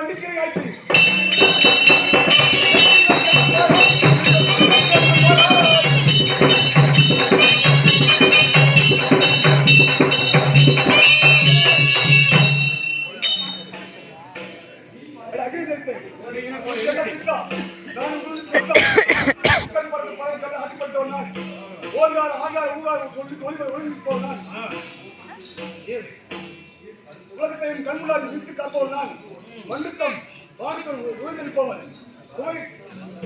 அடிக்கடி ஆயிட்டு உலகத்தையும் கண்முன்னால் நிறுத்தி காப்பவன் நான். மண்ணுக்கம் வானுக்கம் உயர்ந்திருப்பவன்.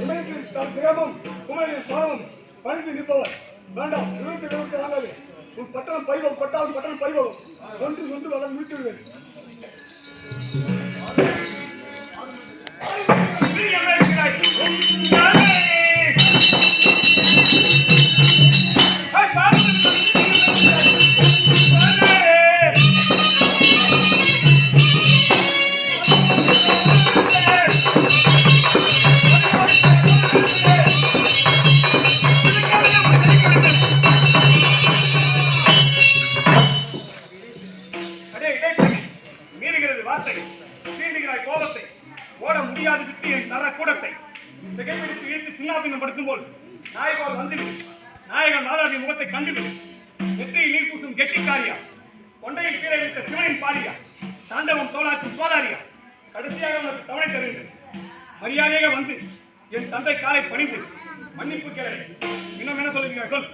இமயத்தில் கிரமம் குமரின் பாவம் பணிந்து நிற்பவன். வேண்டாம், விவரத்தை வாங்காது. உன் பட்டணம் பைவம், பட்டாவது பட்டணம் பைவம். ஒன்று வளம் முடித்து விடுவேன். நாயகன் மாதாவி முகத்தை கண்டுவிடு. நெற்றியில் நீர் பூசும் கெட்டிக்காரியா, கொண்டையில் கீரை வைத்த சிவனின் பாரியா, தாண்டவம் தோளாக்கும் சோதாரியா, கடைசியாக உனக்கு தவணை தருகின்றேன். மரியாதையாக வந்து என் தந்தை காலை பணிந்து மன்னிப்பு கேளு. இன்னும் என்ன சொல்லுங்க சொல்.